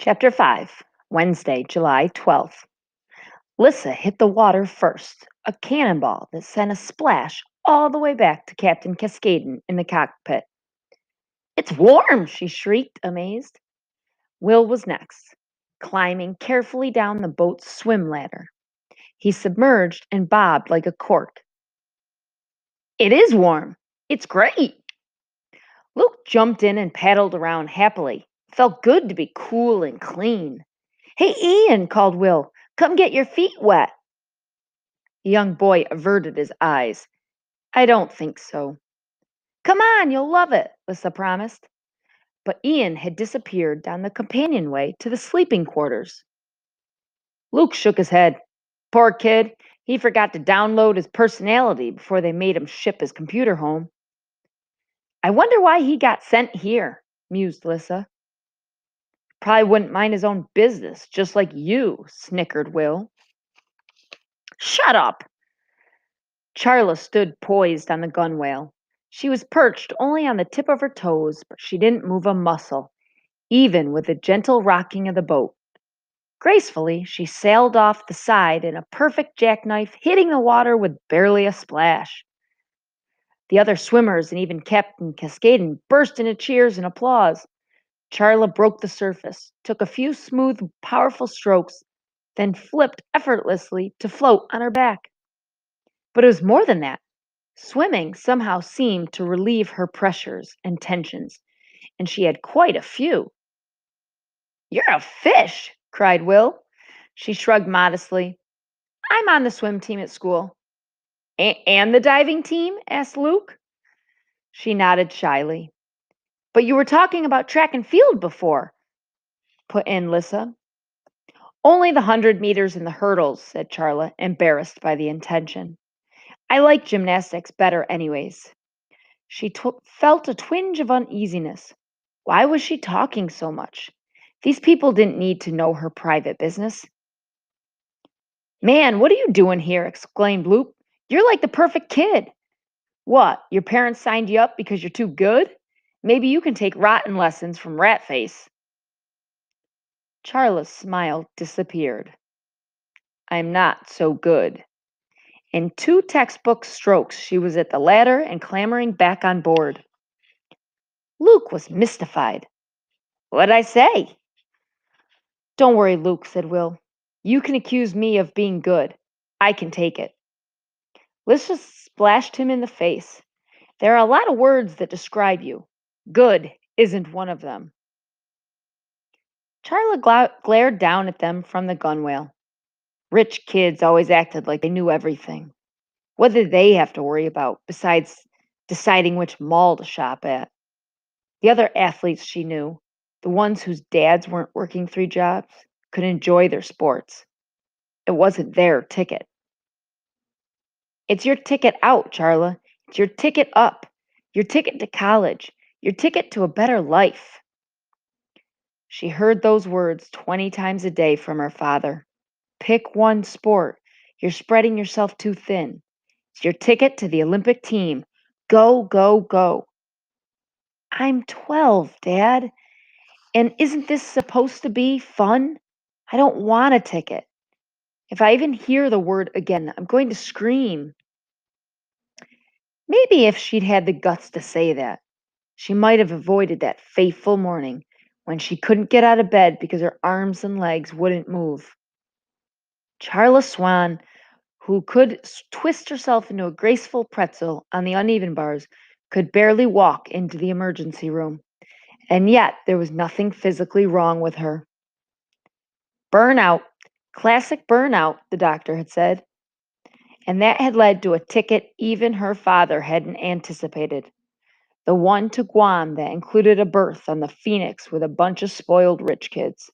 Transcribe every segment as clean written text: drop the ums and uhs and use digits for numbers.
Chapter 5, Wednesday, July 12th. Lissa hit the water first, a cannonball that sent a splash all the way back to Captain Cascaden in the cockpit. It's warm, she shrieked, amazed. Will was next, climbing carefully down the boat's swim ladder. He submerged and bobbed like a cork. It is warm. It's great. Luke jumped in and paddled around happily. Felt good to be cool and clean. Hey, Ian, called Will. Come get your feet wet. The young boy averted his eyes. I don't think so. Come on, you'll love it, Lissa promised. But Ian had disappeared down the companionway to the sleeping quarters. Luke shook his head. Poor kid, he forgot to download his personality before they made him ship his computer home. I wonder why he got sent here, mused Lissa. Probably wouldn't mind his own business, just like you, snickered Will. Shut up! Charla stood poised on the gunwale. She was perched only on the tip of her toes, but she didn't move a muscle, even with the gentle rocking of the boat. Gracefully, she sailed off the side in a perfect jackknife, hitting the water with barely a splash. The other swimmers and even Captain Cascaden burst into cheers and applause. Charla broke the surface, took a few smooth, powerful strokes, then flipped effortlessly to float on her back. But it was more than that. Swimming somehow seemed to relieve her pressures and tensions, and she had quite a few. You're a fish, cried Will. She shrugged modestly. I'm on the swim team at school. And the diving team? Asked Luke. She nodded shyly. But you were talking about track and field before, put in Lissa. Only the 100 meters and the hurdles, said Charla, embarrassed by the intention. I like gymnastics better, anyways. She felt a twinge of uneasiness. Why was she talking so much? These people didn't need to know her private business. Man, what are you doing here? Exclaimed Luke. You're like the perfect kid. What, your parents signed you up because you're too good? Maybe you can take rotten lessons from Ratface. Charla's smile disappeared. I'm not so good. In 2 textbook strokes, she was at the ladder and clambering back on board. Luke was mystified. What'd I say? Don't worry, Luke, said Will. You can accuse me of being good. I can take it. Lissa splashed him in the face. There are a lot of words that describe you. Good isn't one of them. Charla glared down at them from the gunwale. Rich kids always acted like they knew everything. What did they have to worry about besides deciding which mall to shop at? The other athletes she knew, the ones whose dads weren't working 3 jobs, could enjoy their sports. It wasn't their ticket. It's your ticket out, Charla. It's your ticket up. Your ticket to college. Your ticket to a better life. She heard those words 20 times a day from her father. Pick one sport. You're spreading yourself too thin. It's your ticket to the Olympic team. Go, go, go. I'm 12, Dad. And isn't this supposed to be fun? I don't want a ticket. If I even hear the word again, I'm going to scream. Maybe if she'd had the guts to say that, she might have avoided that fateful morning when she couldn't get out of bed because her arms and legs wouldn't move. Charla Swan, who could twist herself into a graceful pretzel on the uneven bars, could barely walk into the emergency room. And yet there was nothing physically wrong with her. Burnout, classic burnout, the doctor had said. And that had led to a ticket even her father hadn't anticipated. The one to Guam that included a berth on the Phoenix with a bunch of spoiled rich kids.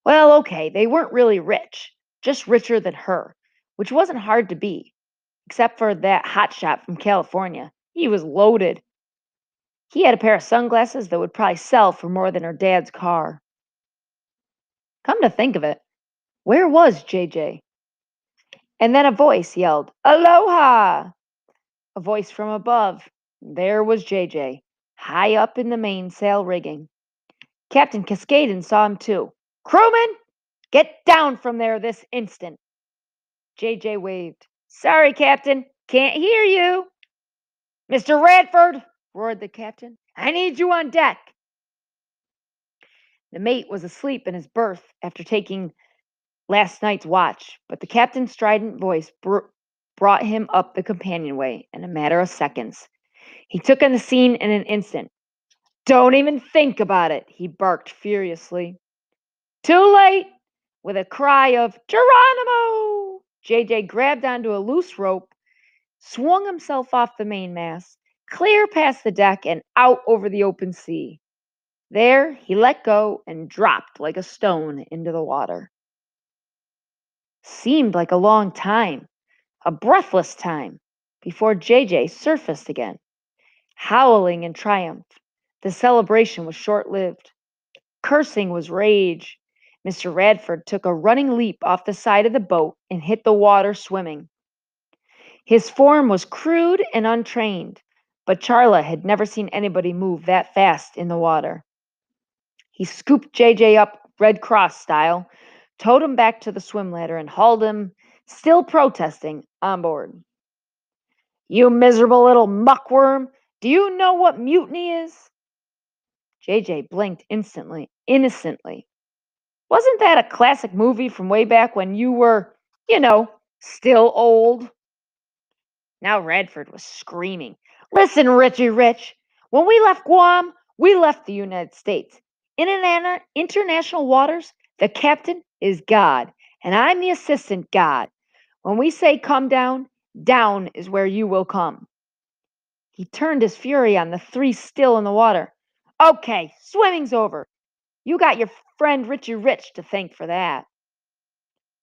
Well, okay, they weren't really rich, just richer than her, which wasn't hard to be, except for that hotshot from California. He was loaded. He had a pair of sunglasses that would probably sell for more than her dad's car. Come to think of it, where was JJ? And then a voice yelled, Aloha! A voice from above. There was JJ, high up in the mainsail rigging. Captain Cascadon saw him too. Crewman, get down from there this instant. JJ waved. Sorry, Captain, can't hear you. Mr. Radford, roared the captain, I need you on deck. The mate was asleep in his berth after taking last night's watch, but the captain's strident voice brought him up the companionway in a matter of seconds. He took in the scene in an instant. Don't even think about it, he barked furiously. Too late! With a cry of Geronimo! JJ grabbed onto a loose rope, swung himself off the mainmast, clear past the deck and out over the open sea. There he let go and dropped like a stone into the water. Seemed like a long time, a breathless time, before JJ surfaced again, howling in triumph. The celebration was short lived. Cursing was rage. Mr. Radford took a running leap off the side of the boat and hit the water swimming. His form was crude and untrained, but Charla had never seen anybody move that fast in the water. He scooped JJ up Red Cross style, towed him back to the swim ladder, and hauled him, still protesting, on board. You miserable little muckworm, do you know what mutiny is? JJ blinked innocently. Wasn't that a classic movie from way back when you were, still old? Now Radford was screaming. Listen, Richie Rich, when we left Guam, we left the United States. In international waters, the captain is God, and I'm the assistant God. When we say come down, down is where you will come. He turned his fury on the three still in the water. Okay, swimming's over. You got your friend Richie Rich to thank for that.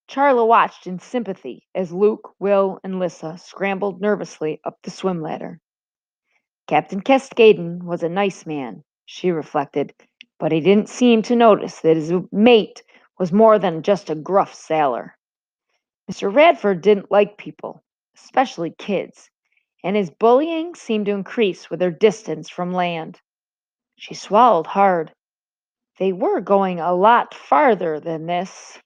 Charla watched in sympathy as Luke, Will, and Lissa scrambled nervously up the swim ladder. Captain Cascadon was a nice man, she reflected, but he didn't seem to notice that his mate was more than just a gruff sailor. Mr. Radford didn't like people, especially kids, and his bullying seemed to increase with their distance from land. She swallowed hard. They were going a lot farther than this.